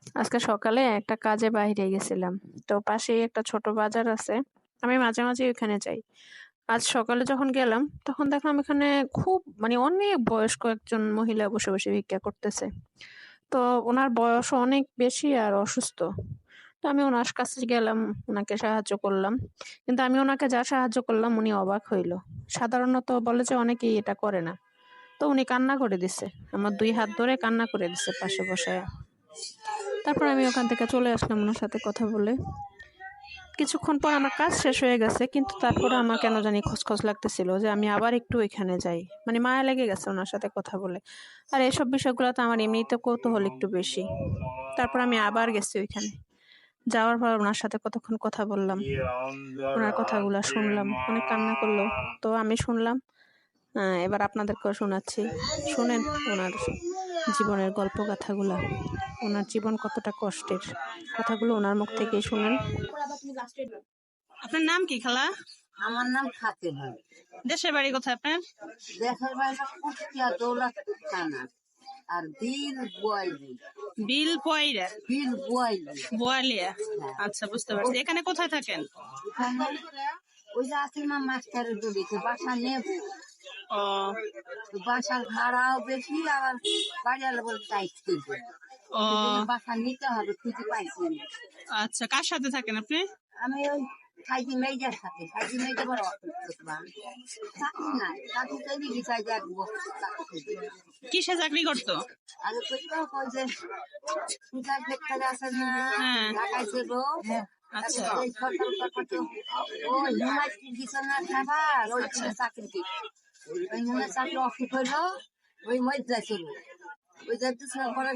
আজকে সকালে একটা কাজে বাইরে গেছিলাম। তো পাশেই একটা ছোট বাজার আছে। আমি মাঝে, মাঝে ওখানে যাই। আজ সকালে যখন গেলাম তখন দেখলাম এখানে খুব অনেক বয়স্ক একজন মহিলা বসে, বসে ভিক্ষা করতেছে। তো উনার বয়সও অনেক বেশি আর অসুস্থ। তো আমি উনার কাছে গেলাম, উনাকে সাহায্য করলাম। কিন্তু আমি উনাকে যা সাহায্য করলাম উনি অবাক হইল। সাধারণত বলে যে অনেকেই এটা করে না। তো উনি কান্না করে দিছে। আমার ২ হাত ধরে কান্না করে দিছে পাশে বসায়া। তারপর আমি ওখান থেকে চলে আসলাম উনার সাথে কথা বলে। কিছুক্ষণ পর আমার কাজ শেষ হয়ে গেছে, কিন্তু তারপরে আমার কেন জানি খচখচ লাগতেছিল যে আমি আবার একটু ওইখানে যাই। মায়া লেগে গেছে ওনার সাথে কথা বলে। আর এসব বিষয়গুলো তো আমার এমনিতে কৌতূহল একটু বেশি। তারপর আমি আবার গেছি ওইখানে। যাওয়ার পর ওনার সাথে কতক্ষণ কথা বললাম। ওনার কথাগুলা শুনলাম। অনেক কান্না করলো। তো আমি শুনলাম। এবার আপনাদেরকেও শোনাচ্ছি। শোনেন ওনার জীবনের গল্প গাথাগুলা। ওনার জীবন কতটা কষ্টের, কথাগুলো ওনার মুখ থেকেই শুনেন। আপনার নাম কি খালা? আমার নাম ফাতেমা। দেশের বাড়ি কোথায় আপনার? দেশের বাড়ি কুষ্টিয়া দৌলত থানা। আর বিল পয়রা বোয়ালিয়া। আচ্ছা, বুঝতে পারছি। এখানে কোথায় থাকেন? এখানে ওই যে আছে না মাস্টারের দড়িতে বাসা নেব। ও, বাসার ভাড়াও বেশি, আবার বাড়ি আলো বলে টাইট করবে। ও বাসা নিতে হবে, খুঁজে পাইছি না। আচ্ছা, কার সাথে থাকেন আপনি? আমি ওই সাইজি মেয়েদের সাথে, সাইজি মেয়েদের বড় অসুস্থ চাকরি নাই, চাকরি তৈরি গেছে 1 বছর। কিসে চাকরি করতো? আর ওই যে সুতার ফ্যাক্টরি আছে না, হ্যাঁ। ঢাকায় ছিল। আচ্ছা, ওই হিমাচল দিছে না খাবার, ওই চাকরি কি ওই চাকরি অসুখ হইলো, ওই মধ্যে ছিল। ওই যাইতেছিল পরে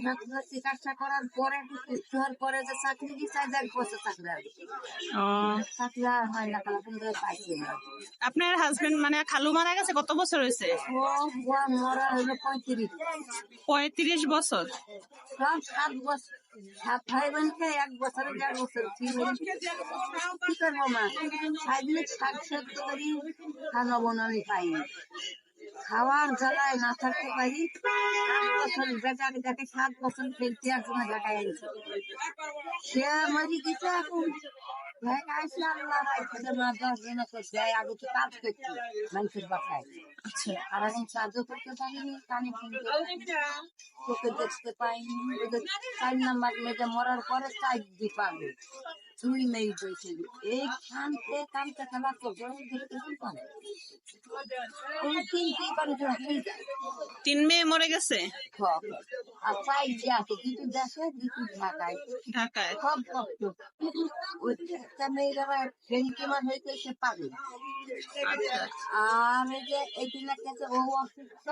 চিকিৎসা করার পরে সুস্থ হওয়ার পরে যে চাকরি দিচ্ছে 1 বছর চাকরি আর চাকরি আর হয় না, কালা কিন্তু পাইছে না। আপনার হাজবেন্ড খালু মারা গেছে কত বছর হয়েছে? ও মরা হইলো 35। 35 বছর? সব 7 বছর। 7 ভাই বোনকে 1 বছরে 1.5 বছর কি করবো মা? সাইদিনে শাক সবজি করি, খাওয়াবো না, আমি পাইনি। খাওয়ার জ্বালায় না থাকতে পারি। 7 বছর বেটাকে দেখে 7 বছর ফেলতে একজন বেটায় আনছে, সে মরি গেছে। এখন আসলে আল্লাহ রাইখে মা 10 দিন করছে, আগে তো কাজ করছি মানুষের বাসায়। আচ্ছা, আর এখন কাজও করতে পারিনি, কানে শুনতে চোখে দেখতে পাইনি। 4 নাম্বার মেয়েটা মরার পরে 4 দি পাবে, 2 মেয়ে হয়েছে। এই কানতে কানতে খেলা করছে, দেখতে পারে 3 মেয়ে মরে গেছে আর 4 আছে, 2 দেশে 2 ঢাকায়। ঢাকায়। সব কষ্ট। ওই একটা মেয়ের আবার ফেন্টিমার হয়েছে, সে পাবে। আর এই যে এই 3 লাখ আছে, ও অসুস্থ।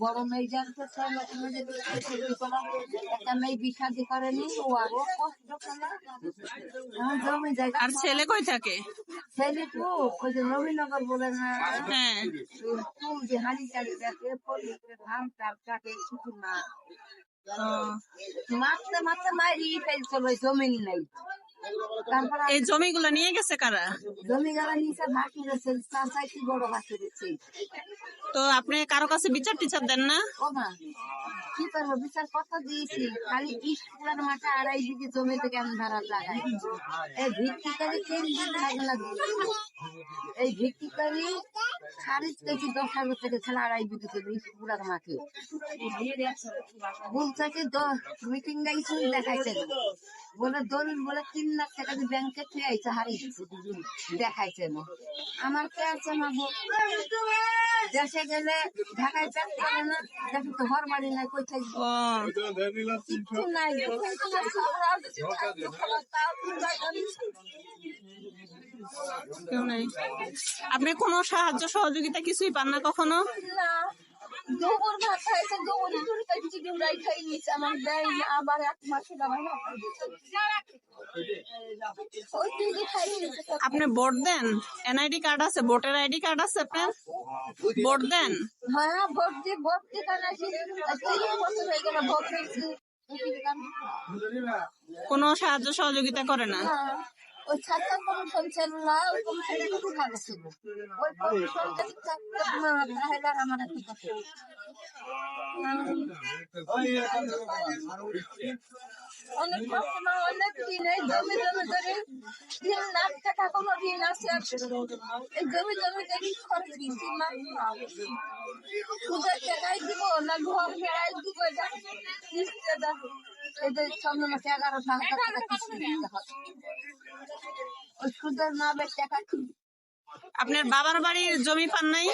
বড় মেয়ে জানতে একটা মেয়ে বিশাদি করেনি, ও আরো কষ্ট করে। জমি জায়গা। আর ছেলে কই থাকে? ছেলে তো ওই যে নবীনগর বলে না, হ্যাঁ। ফুল যে হানি চালি দেখে ধান চাল কাটে কিছু না। মারতে মারতে মারি ফেলছিল, জমিন নেই। তারপর এই জমিগুলো নিয়ে গেছে কারা? জমি গালা নিচে ভাসি গেছে, চাচাইছি বড় ভাসি গেছে। তো আপনি কারো কাছে বিচার টিচার দেন না? ও মা, কি করবো, বিচার কত দিয়েছি। খালি স্কুলের মাঠে 2.5 বিঘে জমিতে কেমন ধরা লাগাই। এই ভিত্তিকারী 3 দিন লাগলা, এই ভিত্তিকারী খারিজ কেজি 10,000 থেকে ছেলে 2.5 বিঘে জমি স্কুলের মাঠে। বলছে কি মিটিং গাইছে, দেখাইছে বলে দলিল বলে 3 লাখ টাকা দিয়ে ব্যাংকে খেয়ে আইছে, হারিয়েছে দেখাইছে না। আমার কে আছে না, দেশে গেলে ঢাকায় চাপ করে না, দেশে তো ঘর বাড়ি নাই, কই থাকবো কিছু নাই। আপনি কোনো সাহায্য সহযোগিতা কিছুই পান না কখনো? না, গোবর ভাত খাইছে, গোবরের দড়িটা কিছু ডিমরাই খাই নিয়েছে, আমার দেয় না। আবার 1 মাসে দাবার আপনি ভোট দেন? এনআইডি কার্ড আছে? ভোটার আইডি কার্ড আছে আপনার? ভোট দেন? হ্যাঁ, ভোট দিয়ে কানা 30 বছর হয়ে গেল ভোট দিয়েছি। কোনো সাহায্য সহযোগিতা করে না? ওই ছাত্র কমিশন ছিল না, ওই কমিশনে খুব ভালো ছিল। ওই কমিশন যদি থাকতো তাহলে আমার ঠিক আছে। অনেক কষ্ট না, অনেক ঋণ, এই জমি জমি করে 3 লাখ টাকা কোনো ঋণ আছে, এই জমি জমি করে খরচ দিচ্ছি না, সুদের টাকাই দিব না ঘর ভেড়াই দিব, এটা কিস্তিতে দাও। এই যে সামনে মাসে 11,000 টাকা কিস্তি দিতে হবে, ওই সুদের না টাকা কি। আপনার বাবার বাড়ির জমি পান নাই?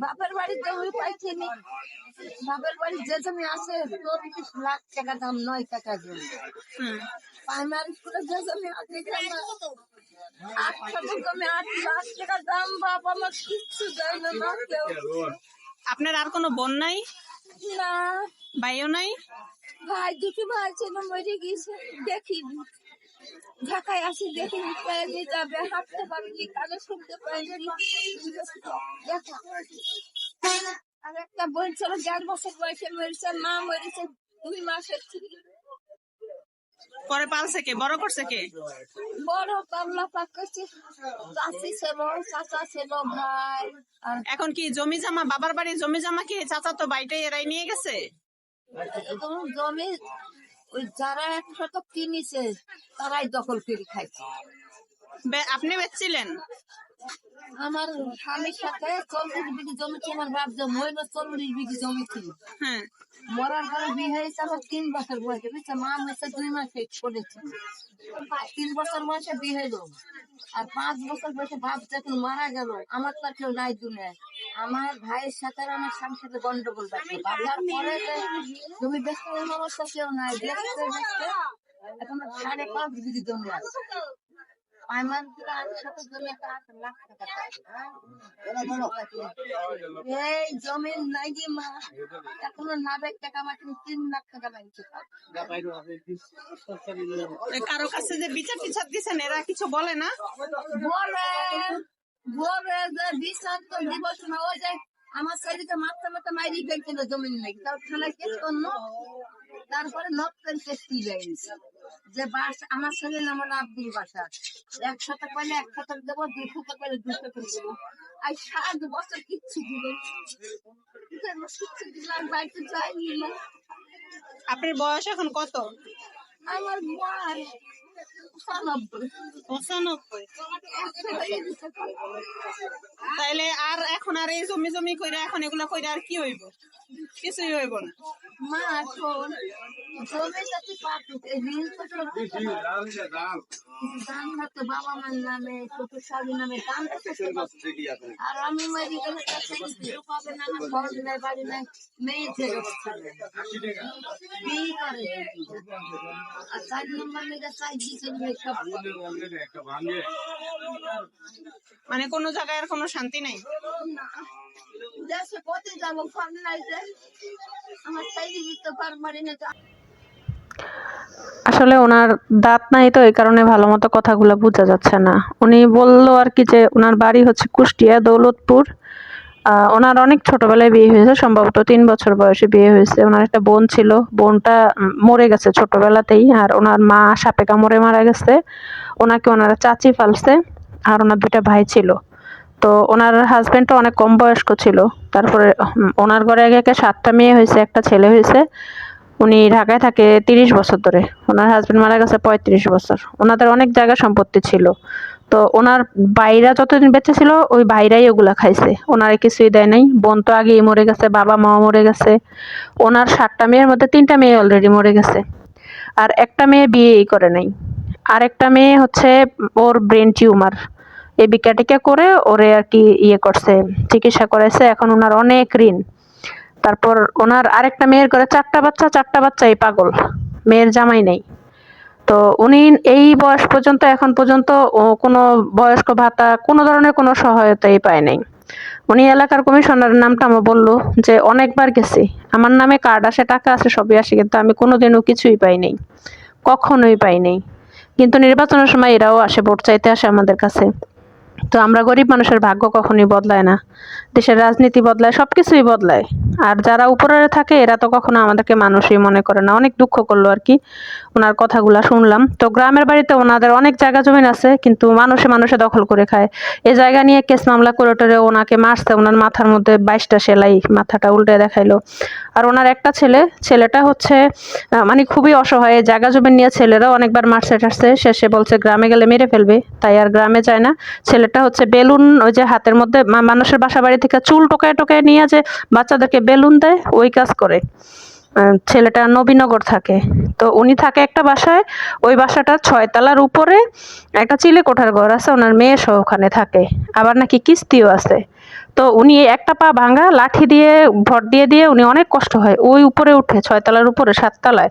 বাপের বাড়ির জমি পাইছি নি, বাপের বাড়ির যে জমি আছে 30 লাখ টাকা দাম, 9 টাকা জমি। হুম। প্রাইমারি স্কুলে যে জমি আছে 8 শতক জমি, 8 লাখ টাকা দাম। বাপ আমার কিচ্ছু দেয় না, না কেউ। আপনার আর কোনো বোন নাই? না, ভাইও নাই? ভাই দুটি ভাই ছিল, মরে গেছে, দেখিনি। ঢাকায় আসি, দেখিনি, পায়ে যাবে, হাঁটতে পারিনি, কানে শুনতে পাইনি। দেখা। আর একটা বোন ছিল 1.5 বছর বয়সে মরেছে, মা মরেছে 2 মাসের থেকে। পরে পালছে কে, বড় করছে কে? বড় পাল্লা পাক করছে, চাচি ছিল, চাচা ছিল, ভাই। আর এখন কি জমি জমা, বাবার বাড়ির জমি জমা কি চাচা তো বাইটাই এরাই নিয়ে গেছে? জমি ওই যারা 1 শতক কিনেছে তারাই দখল করে খাইছে। আপনি বেচছিলেন? আমার স্বামীর সাথে 40 বিঘি জমি ছিল, আমার বাপ যে মহিলা 40 বিঘি জমি ছিল। হ্যাঁ। মরার পরে বিয়ে হয়েছে আমার 3 বছর বয়সে, বুঝছে, মা হয়েছে 2 মাসে করেছে। 3 বছর বয়সে বিয়ে হলো, আর 5 বছর বয়সে বাপ যখন মারা গেল, আমার তো আর কেউ নাই দুনিয়ায়। আমার ভাইয়ের সাথে আর আমার স্বামীর সাথে গন্ডগোল বাঁধলো, বাঁধার পরে যে জমি বেচতে আমার তো কেউ নাই, বেচতে বেচতে এখন 5.5 বিঘি জমি আছে। আমার সাথে জমি 8 লাখ টাকা চাই। এই জমির নাই যে মা এখনো 90 টাকা মাত্র 3 লাখ টাকা লাগছে। কারো কাছে যে বিচার টিচার দিচ্ছেন, এরা কিছু বলে না? বলে বলে যে বিচার তো দিবস না, ওই যে আমার ছেলেকে মাথা মাথা মাইরি ফেলছিল জমিন নাকি, তার থানায় কেস করলো, তারপরে নকল কেস তুলে যে বাস আমার ছেলে নাম হলো আব্দুল বাসার, 1 শতক পাইলে 1 শতক দেবো, 2 শতক পাইলে 2 শতক দেবো। আর 7 বছর কিচ্ছু দিল, কিচ্ছু দিলাম বাড়িতে যাইনি না। আপনার বয়স এখন কত? আমার বয়স 95। 95। তাইলে আর এখন আর এই জমি জমি কইরা এখন এগুলা কইরা আর কি হইব? কিছুই হইব না। মা শোন, জমি যদি পাতুক, এই ঋণ তো দাম থাকতো বাবা মার নামে, শ্বশুর শাশুড়ির নামে, দাম তো আর আমি মারি গেলে পাবে না, আমার ঘর নাই, বাড়ি নাই, মেয়ে ছেলে বিয়ে করে। আর 4 নম্বর মেয়েটা চাই দিচ্ছে সব। মানে কোনো জায়গায় আর কোনো শান্তি নাই? দেশে পথে যাবো, ফোন নাই যে আমার চাইলে দিতে পারবারি না। আসলে ওনার দাঁত নাই তো, এই কারণে ভালো মতো কথাগুলো বোঝা যাচ্ছে না। উনি বললো আর কি যে ওনার বাড়ি হচ্ছে কুষ্টিয়া দৌলতপুর। ওনার অনেক ছোটবেলায় বিয়ে হয়েছে, সম্ভবত 3 বছর বয়সে বিয়ে হয়েছে। ওনার একটা বোন ছিল, বোনটা মরে গেছে ছোটবেলাতেই, আর ওনার মা সাপে কামড়ে মারা গেছে। ওনাকে ওনারা চাচি ফালছে, আর ওনার 2টা ভাই ছিল। তো ওনার হাজবেন্ডটা অনেক কম বয়স্ক ছিল। তারপরে ওনার ঘরে আগে 7টা মেয়ে হয়েছে, একটা ছেলে হয়েছে। উনি ঢাকায় থাকে 30 বছর ধরে। ওনার হাজবেন্ড মারা গেছে 35 বছর। ওনাদের অনেক জায়গা সম্পত্তি ছিল। তো ওনার ভাইরা যতদিন বেঁচে ছিল, ওই ভাইরাই ওগুলা খাইছে, ওনারে কিছুই দেয় নাই। বোন তো আগেই মরে গেছে, বাবা মাও মরে গেছে। ওনার 7টা মেয়ের মধ্যে 3টা মেয়ে অলরেডি মরে গেছে, আর একটা মেয়ে বিয়েই করে নাই। আর একটা মেয়ে হচ্ছে ওর ব্রেন টিউমার, এই বিকাটিকা করে ওরে আর কি করছে, চিকিৎসা করাইছে। এখন ওনার অনেক ঋণ। তারপর ওনার আরেকটা মেয়ের ঘরে 4টা বাচ্চা, 4টা বাচ্চাই পাগল, মেয়ের জামাই নেই। তো উনি এই বয়স পর্যন্ত, এখন পর্যন্ত কোনো বয়স্ক ভাতা, কোনো ধরনের কোনো সহায়তাই পায় নাই। উনি এলাকার কমিশনারের নামটা আমার বললো যে অনেকবার গেছি, আমার নামে কার্ড আসে, টাকা আসে, সবই আসে, কিন্তু আমি কোনোদিনও কিছুই পাই নাই, কখনোই পাই নাই। কিন্তু নির্বাচনের সময় এরাও আসে, ভোট চাইতে আসে আমাদের কাছে। তো আমরা গরিব মানুষের ভাগ্য কখনোই বদলায় না, দেশের রাজনীতি বদলায়, সবকিছুই বদলায়। আর যারা উপরে থাকে এরা তো কখনো আমাদেরকে মানুষই মনে করে না। অনেক দুঃখ করলো আর কি ওনার কথাগুলা শুনলাম। তো গ্রামের বাড়িতে ওনাদের অনেক জায়গা জমিন আছে, কিন্তু মানুষে মানুষে দখল করে খায়। এই জায়গা নিয়ে কেস মামলা করে টোরে ওনাকে মারছে, ওনার মাথার মধ্যে 22টা সেলাই, মাথাটা উল্টে দেখাইলো। আর ওনার একটা ছেলেটা হচ্ছে মানে খুবই অসহায়, জায়গা জমি নিয়ে ছেলেরাও অনেকবার মারছে টারছে, শেষে বলছে গ্রামে গেলে মেরে ফেলবে, তাই আর গ্রামে যায় না। ছেলেটা হচ্ছে বেলুন, ওই যে হাতের মধ্যে মানুষের বাসা বাড়ি থেকে চুল টোকায় টোকায় নিয়ে যে বাচ্চাদেরকে বেলুন দেয়, ওই কাজ করে। ছেলেটা নবীনগর থাকে। তো উনি থাকে একটা বাসায়, ওই বাসাটা 6 তলার উপরে একটা চিলে কোঠার ঘর আছে, ওনার মেয়ে সহ ওখানে থাকে, আবার নাকি কিস্তিও আছে। তো উনি একটা পা ভাঙা, লাঠি দিয়ে ভর দিয়ে দিয়ে উনি অনেক কষ্ট হয়, ওই উপরে উঠে 6 তলার উপরে 7 তলায়।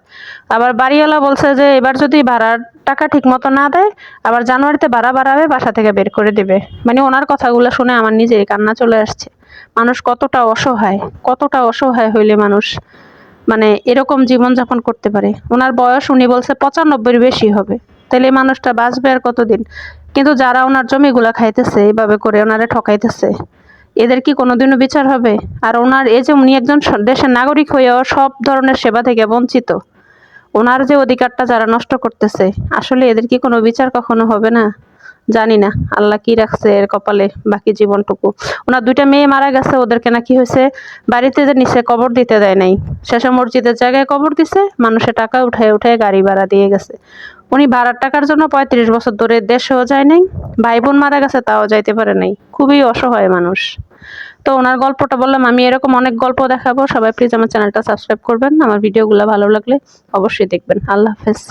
আবার বাড়িওয়ালা বলছে যে এবার যদি ভাড়ার টাকা ঠিক মতো না দেয়, আবার জানুয়ারিতে ভাড়া বাড়াবে, বাসা থেকে বের করে দিবে। মানে ওনার কথাগুলো শুনে আমার নিজেই কান্না চলে আসছে। মানুষ কতটা অসহায় হইলে মানুষ মানে এরকম জীবনযাপন করতে পারে। ওনার বয়স উনি বলছে 95-এর বেশি হবে, তাহলে এই মানুষটা বাঁচবে আর কতদিন? কিন্তু যারা ওনার জমিগুলা খাইতেছে, এইভাবে করে ওনারে ঠকাইতেছে, এদের কি কোনোদিনও বিচার হবে? আর ওনার এই যে উনি একজন দেশের নাগরিক হয়েও সব ধরনের সেবা থেকে বঞ্চিত, ওনার যে অধিকারটা যারা নষ্ট করতেছে, আসলে এদের কি কোনো বিচার কখনো হবে না? জানি না আল্লাহ কি রাখছে এর কপালে বাকি জীবনটুকু। ওনার 2টা মেয়ে মারা গেছে, ওদেরকে নাকি হয়েছে বাড়িতে যে নিচে কবর দিতে দেয় নাই, শেষে মসজিদের জায়গায় কবর দিছে, মানুষের টাকা উঠায় উঠায় গাড়ি ভাড়া দিয়ে গেছে। উনি ভাড়ার টাকার জন্য 35 বছর ধরে দেশেও যায় নাই, ভাই বোন মারা গেছে তাও যাইতে পারে নাই। খুবই অসহায় মানুষ। তো ওনার গল্পটা বললাম, আমি এরকম অনেক গল্প দেখাবো। সবাই প্লিজ আমার চ্যানেলটা সাবস্ক্রাইব করবেন, আমার ভিডিওগুলো ভালো লাগলে অবশ্যই দেখবেন। আল্লাহ হাফেজ।